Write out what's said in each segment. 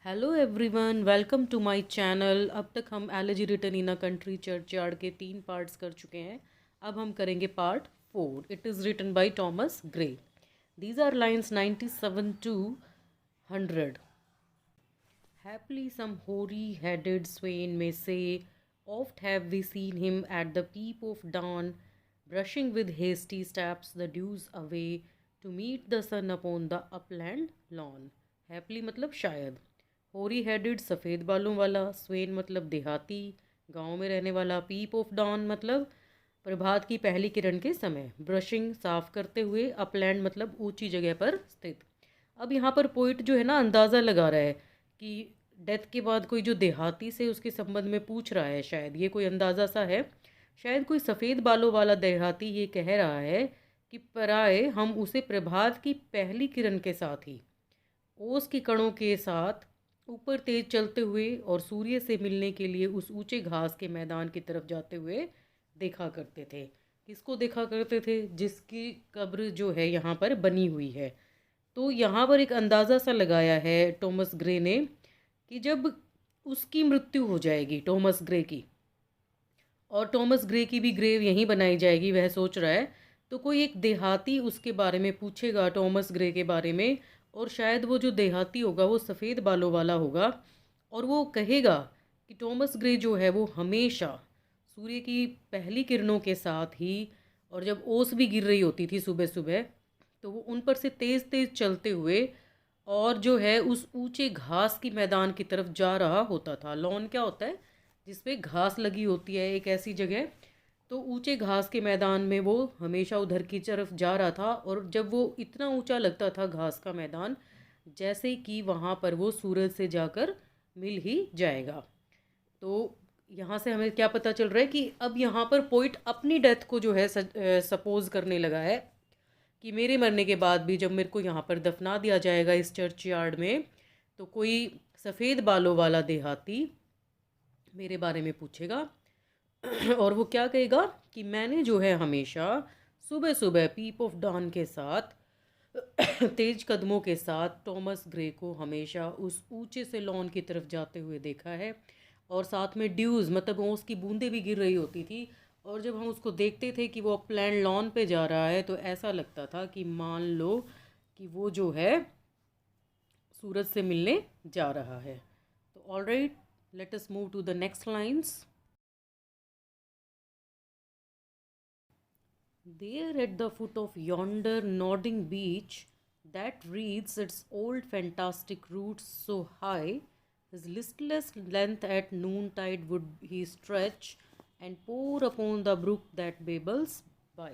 Hello everyone, welcome to my channel. अब तक हम elegy written in a country churchyard के 3 पार्ट्स कर चुके हैं। अब हम करेंगे part 4। It is written by Thomas Gray. These are lines 97 to 100। Happily some hoary-headed swain may say, oft have we seen him at the peep of dawn, brushing with hasty steps the dews away to meet the sun upon the upland lawn. Happily मतलब शायद। होरी headed सफ़ेद बालों वाला, स्वेन मतलब देहाती, गांव में रहने वाला, पीप ऑफ डॉन मतलब प्रभात की पहली किरण के समय, ब्रशिंग साफ करते हुए, अपलैंड मतलब ऊंची जगह पर स्थित। अब यहाँ पर पोइट जो है ना अंदाज़ा लगा रहा है कि डेथ के बाद कोई जो देहाती से उसके संबंध में पूछ रहा है, शायद ये कोई अंदाज़ा सा है। शायद कोई सफ़ेद बालों वाला देहाती ये कह रहा है कि पराए हम उसे प्रभात की पहली किरण के साथ ही ओस के कणों के साथ ऊपर तेज चलते हुए और सूर्य से मिलने के लिए उस ऊंचे घास के मैदान की तरफ जाते हुए देखा करते थे। किसको देखा करते थे? जिसकी कब्र जो है यहाँ पर बनी हुई है। तो यहाँ पर एक अंदाज़ा सा लगाया है टॉमस ग्रे ने कि जब उसकी मृत्यु हो जाएगी टॉमस ग्रे की, और टॉमस ग्रे की भी ग्रेव यहीं बनाई जाएगी, वह सोच रहा है, तो कोई एक देहाती उसके बारे में पूछेगा, टॉमस ग्रे के बारे में। और शायद वो जो देहाती होगा वो सफ़ेद बालों वाला होगा, और वो कहेगा कि टॉमस ग्रे जो है वो हमेशा सूर्य की पहली किरणों के साथ ही, और जब ओस भी गिर रही होती थी सुबह सुबह, तो वो उन पर से तेज़ तेज़ चलते हुए और जो है उस ऊंचे घास की मैदान की तरफ जा रहा होता था। लॉन क्या होता है? जिसपे घास लगी होती है, एक ऐसी जगह। तो ऊंचे घास के मैदान में वो हमेशा उधर की तरफ जा रहा था, और जब वो इतना ऊंचा लगता था घास का मैदान, जैसे कि वहाँ पर वो सूरज से जाकर मिल ही जाएगा। तो यहाँ से हमें क्या पता चल रहा है कि अब यहाँ पर पोइट अपनी डेथ को जो है सपोज करने लगा है कि मेरे मरने के बाद भी जब मेरे को यहाँ पर दफना दिया जाएगा इस चर्च यार्ड में, तो कोई सफ़ेद बालों वाला देहाती मेरे बारे में पूछेगा और वो क्या कहेगा कि मैंने जो है हमेशा सुबह सुबह पीप ऑफ डॉन के साथ तेज कदमों के साथ टॉमस ग्रे को हमेशा उस ऊंचे से लॉन की तरफ जाते हुए देखा है, और साथ में ड्यूज़ मतलब ओस की बूंदें भी गिर रही होती थी। और जब हम उसको देखते थे कि वो प्लान लॉन पे जा रहा है, तो ऐसा लगता था कि मान लो कि वो जो है सूरज से मिलने जा रहा है। तो alright, let us move to the next lines. There at the foot of yonder nodding beech that wreathes its old fantastic roots so high, his listless length at noontide would he stretch and pour upon the brook that babbles by.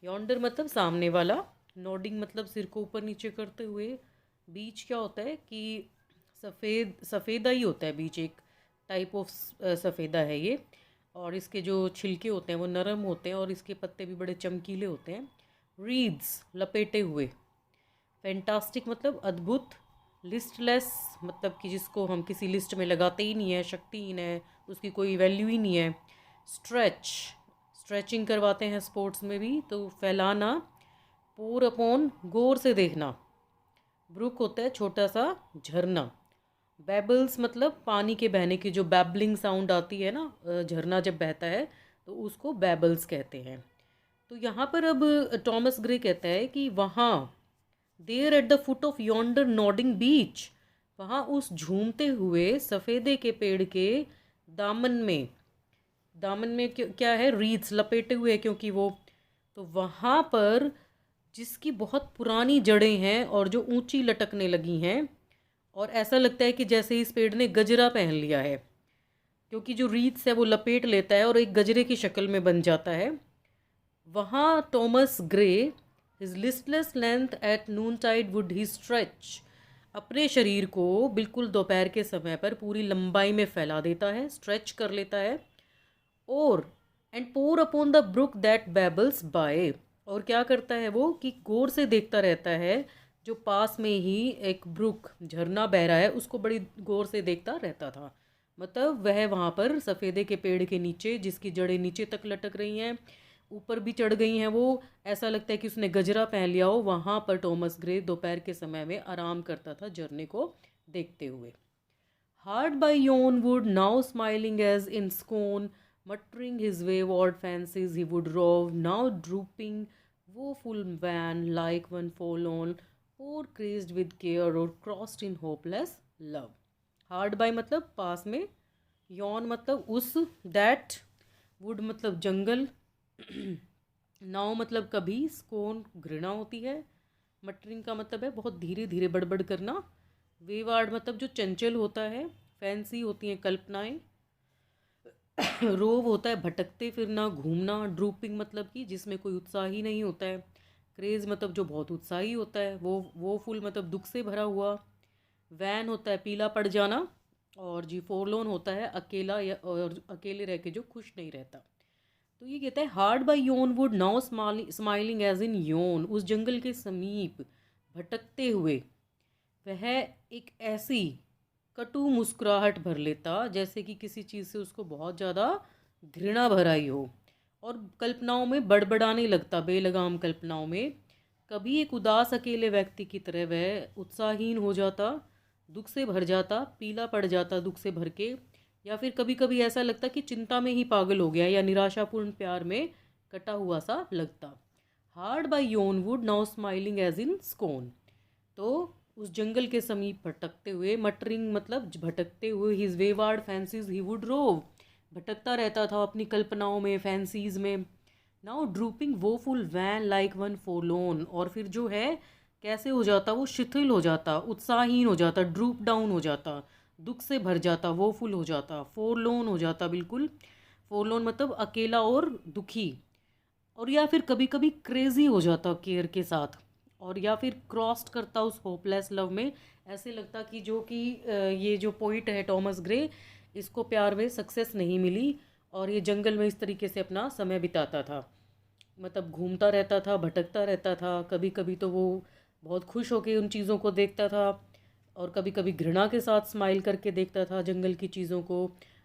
Yonder मतलब सामने वाला, nodding मतलब सिर को ऊपर नीचे करते हुए, बीच क्या होता है कि सफ़ेद सफ़ेदा ही होता है बीच, एक टाइप ऑफ सफ़ेदा है ये। और इसके जो छिलके होते हैं वो नरम होते हैं, और इसके पत्ते भी बड़े चमकीले होते हैं। रीड्स लपेटे हुए, फैंटास्टिक मतलब अद्भुत, लिस्टलेस मतलब कि जिसको हम किसी लिस्ट में लगाते ही नहीं है, शक्तिहीन है, उसकी कोई वैल्यू ही नहीं है। स्ट्रेच, स्ट्रेचिंग करवाते हैं स्पोर्ट्स में भी, तो फैलाना। पोर अपॉन गौर से देखना। ब्रुक होता है छोटा सा झरना। बेबल्स मतलब पानी के बहने की जो बैबलिंग साउंड आती है ना, झरना जब बहता है तो उसको बेबल्स कहते हैं। तो यहाँ पर अब टॉमस ग्रे कहता है कि वहाँ, there at the foot of yonder nodding beech, वहाँ उस झूमते हुए सफ़ेदे के पेड़ के दामन में, दामन में क्या है? रीड्स लपेटे हुए, क्योंकि वो, तो वहाँ पर जिसकी बहुत पुरानी जड़ें हैं और जो ऊंची लटकने लगी हैं, और ऐसा लगता है कि जैसे इस पेड़ ने गजरा पहन लिया है, क्योंकि जो रीड्स है वो लपेट लेता है और एक गजरे की शक्ल में बन जाता है। वहाँ Thomas Gray, his listless length at noontide would he stretch, अपने शरीर को बिल्कुल दोपहर के समय पर पूरी लंबाई में फैला देता है, स्ट्रेच कर लेता है। और and pore upon the brook that babbles by, और क्या करता है वो कि गौर से देखता रहता है, जो पास में ही एक ब्रुक झरना बह रहा है उसको बड़ी गौर से देखता रहता था। मतलब वह वहाँ पर सफ़ेदे के पेड़ के नीचे, जिसकी जड़ें नीचे तक लटक रही हैं, ऊपर भी चढ़ गई हैं, वो ऐसा लगता है कि उसने गजरा पहन लिया हो, वहाँ पर टॉमस ग्रे दोपहर के समय में आराम करता था झरने को देखते हुए। Hard by yon wood, now smiling as in scorn, muttering his wayward fancies he would rove, now drooping, woeful wan, like one forlorn, or crazed with care, or crossed in hopeless love. Hard by मतलब पास में, yon मतलब उस, that, wood मतलब जंगल, now मतलब कभी, स्कोन घृणा होती है, मटरिंग का मतलब है बहुत धीरे धीरे बड़बड़ करना, वेवार्ड मतलब जो चंचल होता है, फैंसी होती हैं कल्पनाएं, रोव होता है भटकते फिरना घूमना, ड्रूपिंग मतलब कि जिसमें कोई उत्साह ही नहीं होता है, क्रेज मतलब जो बहुत उत्साही होता है, वो फुल मतलब दुख से भरा हुआ, वैन होता है पीला पड़ जाना, और जी फोरलोन होता है अकेला या और अकेले रह के जो खुश नहीं रहता। तो ये कहता है hard by yon wood now smiling as in yon, उस जंगल के समीप भटकते हुए वह एक ऐसी कटु मुस्कुराहट भर लेता जैसे कि किसी चीज़ से उसको बहुत ज़्यादा घृणा भर आई हो, और कल्पनाओं में बड़बड़ाने लगता, बेलगाम कल्पनाओं में। कभी एक उदास अकेले व्यक्ति की तरह वह उत्साहहीन हो जाता, दुख से भर जाता, पीला पड़ जाता दुख से भर के, या फिर कभी कभी ऐसा लगता कि चिंता में ही पागल हो गया या निराशापूर्ण प्यार में कटा हुआ सा लगता। Hard by yon wood now smiling as in scorn, तो उस जंगल के समीप भटकते हुए, मटरिंग मतलब भटकते हुए, his wayward fancies he would rove, भटकता रहता था अपनी कल्पनाओं में, फैंसीज में। Now drooping woeful wan like one forlorn, और फिर जो है कैसे हो जाता, वो शिथिल हो जाता, उत्साहहीन हो जाता, ड्रूप डाउन हो जाता, दुख से भर जाता, वो फुल हो जाता, फोरलोन हो जाता, बिल्कुल फोरलोन मतलब अकेला और दुखी, और या फिर कभी कभी क्रेजी हो जाता केयर के साथ, और या फिर क्रॉस्ड करता उस होपलेस लव में। ऐसे लगता कि जो कि ये जो पोइट है टॉमस ग्रे, इसको प्यार में सक्सेस नहीं मिली, और ये जंगल में इस तरीके से अपना समय बिताता था, मतलब घूमता रहता था, भटकता रहता था। कभी कभी तो वो बहुत खुश होकर उन चीज़ों को देखता था, और कभी कभी घृणा के साथ स्माइल करके देखता था जंगल की चीज़ों को,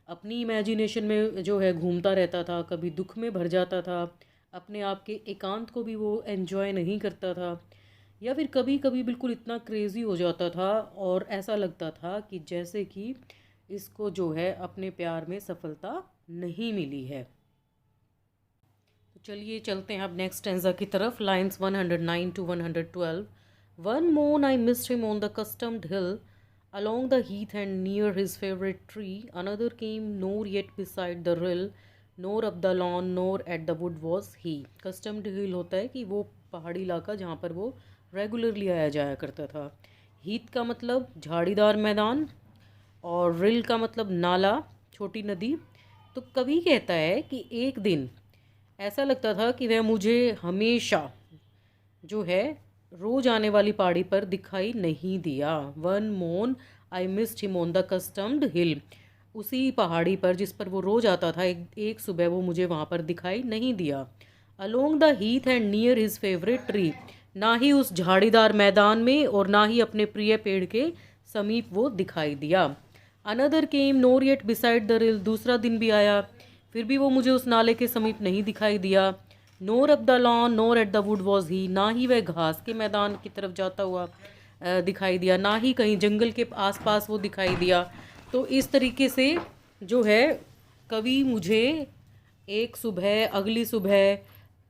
अपनी इमेजिनेशन में जो है घूमता रहता था, कभी दुख में भर जाता था, अपने आप के एकांत को भी वो एन्जॉय नहीं करता था, या फिर कभी कभी बिल्कुल इतना क्रेज़ी हो जाता था और ऐसा लगता था कि जैसे कि इसको जो है अपने प्यार में सफलता नहीं मिली है। तो चलिए चलते हैं अब नेक्स्ट स्टैंजा की तरफ। Lines 109 to 112। वन मोन I missed him on the customed hill along the heath and near his favorite tree. Another came nor yet beside the rill, nor up the lawn, nor at the wood was he. Customed hill होता है कि वो पहाड़ी इलाका जहाँ पर वो regularly आया जाया करता था। हीथ का मतलब झाड़ीदार मैदान, और रिल का मतलब नाला, छोटी नदी। तो कवि कहता है कि एक दिन ऐसा लगता था कि वह मुझे हमेशा जो है रोज आने वाली पहाड़ी पर दिखाई नहीं दिया। वन मोन I missed him on the customed hill, उसी पहाड़ी पर जिस पर वो रोज आता था, एक सुबह वो मुझे वहाँ पर दिखाई नहीं दिया। Along the Heath and near his favourite tree, ना ही उस झाड़ीदार मैदान में और ना ही अपने प्रिय पेड़ के समीप वो दिखाई दिया। Another came nor yet beside the rill, दूसरा दिन भी आया, फिर भी वो मुझे उस नाले के समीप नहीं दिखाई दिया। Nor up the lawn nor at the wood was he, ना ही वह घास के मैदान की तरफ जाता हुआ दिखाई दिया, ना ही कहीं जंगल के आसपास वो दिखाई दिया। तो इस तरीके से जो है कवि मुझे एक सुबह, अगली सुबह,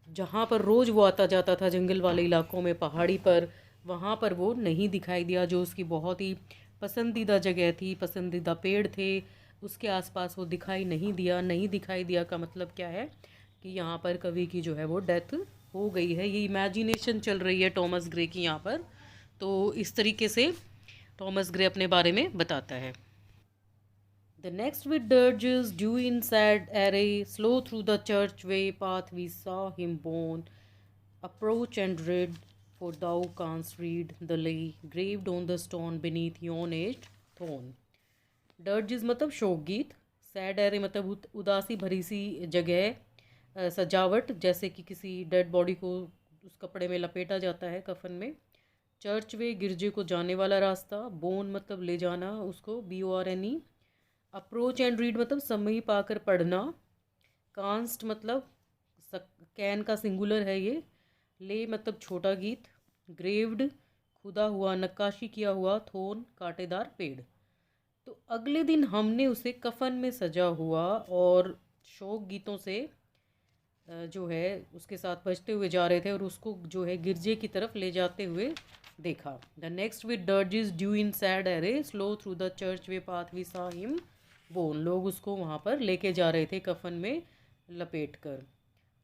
जहाँ पर रोज़ वो आता जाता था जंगल वाले इलाकों में, पहाड़ी पर, वहाँ पर वो नहीं दिखाई दिया, जो उसकी बहुत ही पसंदीदा जगह थी, पसंदीदा पेड़ थे, उसके आसपास वो दिखाई नहीं दिया। नहीं दिखाई दिया का मतलब क्या है कि यहाँ पर कवि की जो है वो डेथ हो गई है। ये इमेजिनेशन चल रही है टॉमस ग्रे की यहाँ पर। तो इस तरीके से टॉमस ग्रे अपने बारे में बताता है। The next with dirges due in sad array, slow through the churchway path we saw him borne. Approach and read, for thou canst read the lay graved on the stone beneath yon aged thorn. डर्जिज मतलब शोकगीत, sad array मतलब उदासी भरी सी जगह, सजावट जैसे कि किसी dead body को उस कपड़े में लपेटा जाता है, कफन में। चर्च वे गिरजे को जाने वाला रास्ता, बोन मतलब ले जाना उसको, BORNE। अप्रोच एंड रीड मतलब समीप आकर पढ़ना। कांस्ट मतलब कैन का सिंगुलर है ये। ले मतलब छोटा गीत। ग्रेव्ड खुदा हुआ, नक्काशी किया हुआ थोन कांटेदार पेड़। तो अगले दिन हमने उसे कफन में सजा हुआ और शोक गीतों से जो है उसके साथ बजते हुए जा रहे थे और उसको जो है गिरजे की तरफ ले जाते हुए देखा। The next with dirges due in sad array slow through the church way path we saw him borne. लोग उसको वहाँ पर लेके जा रहे थे कफन में लपेट कर।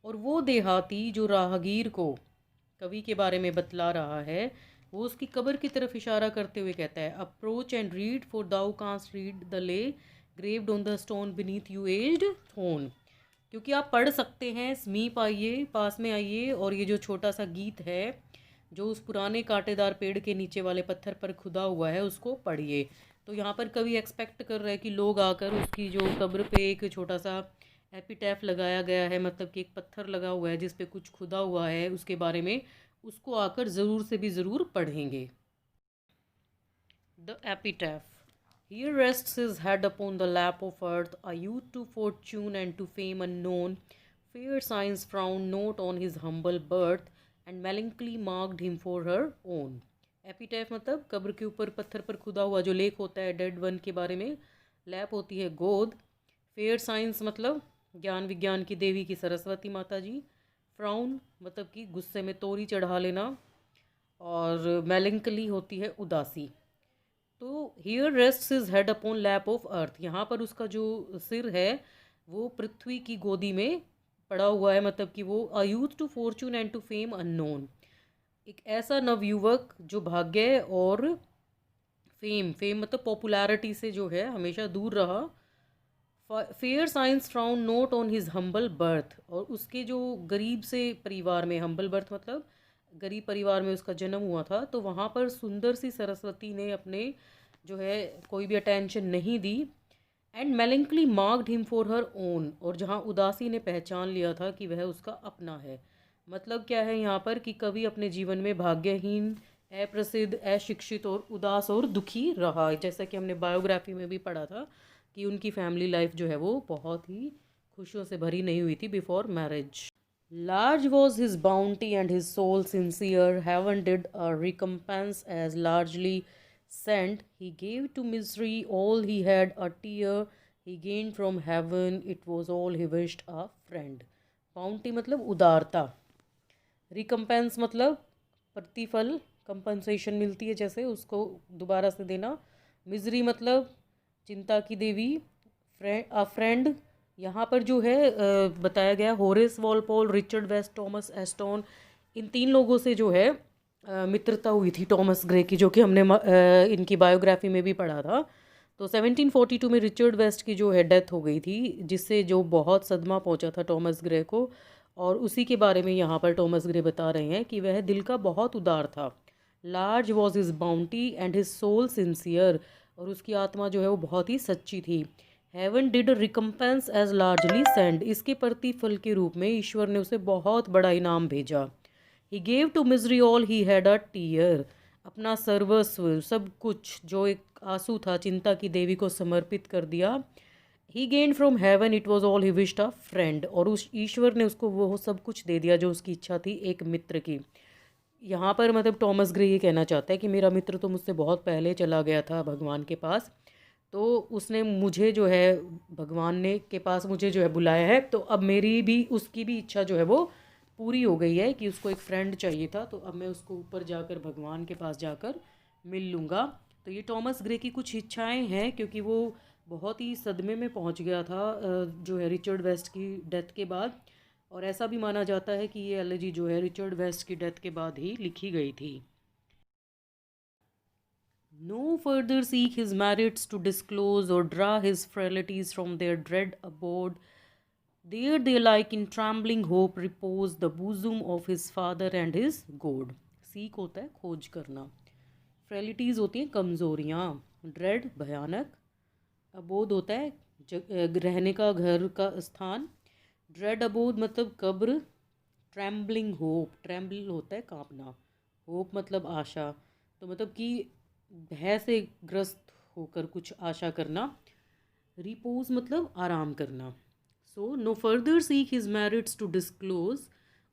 और वो देहाती जो राहगीर को कवि के बारे में बतला रहा है, वो उसकी कब्र की तरफ इशारा करते हुए कहता है, approach and read for thou canst read the lay graved on the stone beneath yon aged thorn. क्योंकि आप पढ़ सकते हैं, समीप आइए, पास में आइए, और ये जो छोटा सा गीत है जो उस पुराने कांटेदार पेड़ के नीचे वाले पत्थर पर खुदा हुआ है उसको पढ़िए। तो यहाँ पर कवि एक्सपेक्ट कर रहा है कि लोग आकर उसकी जो कब्र पे एक छोटा सा एपिटैफ लगाया गया है, मतलब कि एक पत्थर लगा हुआ है जिस पे कुछ खुदा हुआ है उसके बारे में, उसको आकर ज़रूर से भी ज़रूर पढ़ेंगे। The एपिटैफ। Here rests his head upon the lap of earth, a youth to fortune and to fame unknown. Fair signs frowned not on his humble birth, and melancholy marked him for her own. एपिटैफ मतलब कब्र के ऊपर पत्थर पर खुदा हुआ जो लेख होता है डेड वन के बारे में। लैप होती है गोद। फेयर साइंस मतलब ज्ञान विज्ञान की देवी की सरस्वती माता जी। फ्राउन मतलब कि गुस्से में तोरी चढ़ा लेना। और मेलंकली होती है उदासी। तो here rest his head upon lap of earth, यहाँ पर उसका जो सिर है वो पृथ्वी की गोदी में पड़ा हुआ है, मतलब कि वो a youth to fortune and to fame unknown, एक ऐसा नवयुवक जो भाग्य और फेम, फेम मतलब पॉपुलैरिटी से जो है हमेशा दूर रहा। Fair science frown note on his humble birth, और उसके जो गरीब से परिवार में, हम्बल बर्थ मतलब गरीब परिवार में उसका जन्म हुआ था, तो वहाँ पर सुंदर सी सरस्वती ने अपने जो है कोई भी अटेंशन नहीं दी। And melancholy marked him for her own, और जहाँ उदासी ने पहचान लिया था कि वह उसका अपना है। मतलब क्या है यहाँ पर कि कवि अपने जीवन में भाग्यहीन, अप्रसिद्ध, अशिक्षित और उदास और दुखी रहा, जैसा कि हमने बायोग्राफी में भी पढ़ा था कि उनकी फैमिली लाइफ जो है वो बहुत ही खुशियों से भरी नहीं हुई थी before marriage. Large was his bounty and his soul sincere. Heaven did a recompense as largely sent. He gave to misery all he had, a tear he gained from heaven. It was all he wished, a friend. Bounty मतलब उदारता। Recompense मतलब प्रतिफल, compensation मिलती है जैसे, उसको दोबारा से देना। मिजरी मतलब चिंता की देवी। अ फ्रेंड यहाँ पर जो है बताया गया Horace Walpole, Richard West, Thomas Ashton, इन तीन लोगों से जो है मित्रता हुई थी टॉमस ग्रे की, जो कि हमने इनकी बायोग्राफी में भी पढ़ा था। तो 1742 में रिचर्ड वेस्ट की जो है डेथ हो गई थी, जिससे जो बहुत सदमा पहुंचा था टॉमस ग्रे को, और उसी के बारे में यहाँ पर टॉमस ग्रे बता रहे हैं कि वह दिल का बहुत उदार था। Large was his bounty and his soul sincere, और उसकी आत्मा जो है वो बहुत ही सच्ची थी। Heaven did recompense as largely send, इसके प्रतिफल के रूप में ईश्वर ने उसे बहुत बड़ा इनाम भेजा। He gave to misery all he had a tear, अपना सर्वस्व, सब कुछ जो एक आंसू था, चिंता की देवी को समर्पित कर दिया। He gained from heaven it was all he wished a friend, और उस ईश्वर ने उसको वो सब कुछ दे दिया जो उसकी इच्छा थी, एक मित्र की। यहाँ पर मतलब टॉमस ग्रे ये कहना चाहता है कि मेरा मित्र तो मुझसे बहुत पहले चला गया था भगवान के पास, तो उसने मुझे जो है भगवान ने के पास मुझे जो है बुलाया है, तो अब मेरी भी उसकी भी इच्छा जो है वो पूरी हो गई है कि उसको एक फ्रेंड चाहिए था, तो अब मैं उसको ऊपर जाकर भगवान के पास जाकर मिल लूँगा। तो ये टॉमस ग्रे की कुछ इच्छाएं हैं, क्योंकि वो बहुत ही सदमे में पहुंच गया था जो है रिचर्ड वेस्ट की डेथ के बाद, और ऐसा भी माना जाता है कि ये एलेजी जो है रिचर्ड वेस्ट की डेथ के बाद ही लिखी गई थी। No further seek his merits to disclose or draw his frailties from their dread abode. There they like in trembling hope repose the bosom of his father and his God. Seek होता है खोज करना, फ्रेलिटीज़ होती हैं कमज़ोरियाँ, dread भयानक, अबोध होता है रहने का, घर का स्थान, ड्रेड अबोध मतलब कब्र, ट्रैम्बलिंग होप, ट्रैम्बल होता है कांपना, होप मतलब आशा, तो मतलब कि भय से ग्रस्त होकर कुछ आशा करना। रिपोज मतलब आराम करना। So no further seek his merits to disclose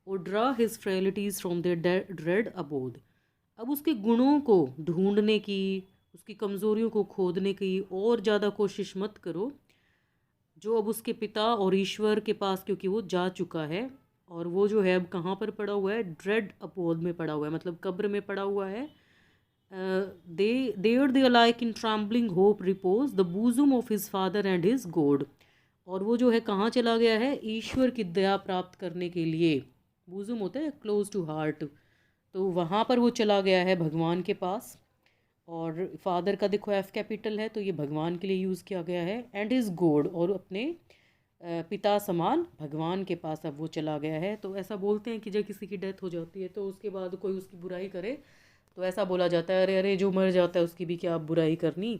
or draw his frailties from their dread abode. अब उसके गुणों को ढूंढने की, उसकी कमज़ोरियों को खोदने की और ज़्यादा कोशिश मत करो। जो अब उसके पिता और ईश्वर के पास, क्योंकि वो जा चुका है, और वो जो है अब कहाँ पर पड़ा हुआ है, ड्रेड अपोद में पड़ा हुआ है, मतलब कब्र में पड़ा हुआ है। They alike in trembling hope repose the bosom of his father and his God. और वो जो है कहाँ चला गया है, ईश्वर की दया प्राप्त करने के लिए। बूजम होता है क्लोज टू हार्ट, तो वहाँ पर वो चला गया है भगवान के पास। और फादर का देखो एफ कैपिटल है, तो ये भगवान के लिए यूज़ किया गया है। एंड इज़ गॉड, और अपने पिता समान भगवान के पास अब वो चला गया है। तो ऐसा बोलते हैं कि जब किसी की डेथ हो जाती है तो उसके बाद कोई उसकी बुराई करे तो ऐसा बोला जाता है, अरे अरे जो मर जाता है उसकी भी क्या आप बुराई करनी।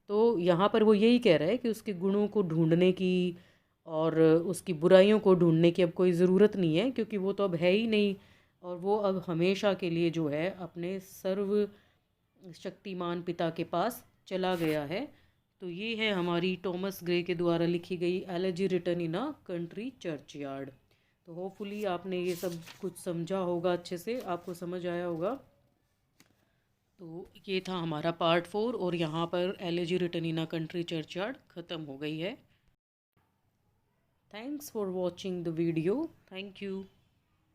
तो यहाँ पर वो यही कह रहा है कि उसके गुणों को ढूंढने की और उसकी बुराइयों को ढूंढने की अब कोई ज़रूरत नहीं है, क्योंकि वो तो अब है ही नहीं। और वो अब हमेशा के लिए जो है अपने सर्व शक्तिमान पिता के पास चला गया है। तो ये है हमारी टॉमस ग्रे के द्वारा लिखी गई elegy written in a country churchyard. तो होपफुली आपने ये सब कुछ समझा होगा, अच्छे से आपको समझ आया होगा। तो ये था हमारा पार्ट 4, और यहाँ पर elegy written in a country churchyard ख़त्म हो गई है। Thanks for watching the video. Thank you.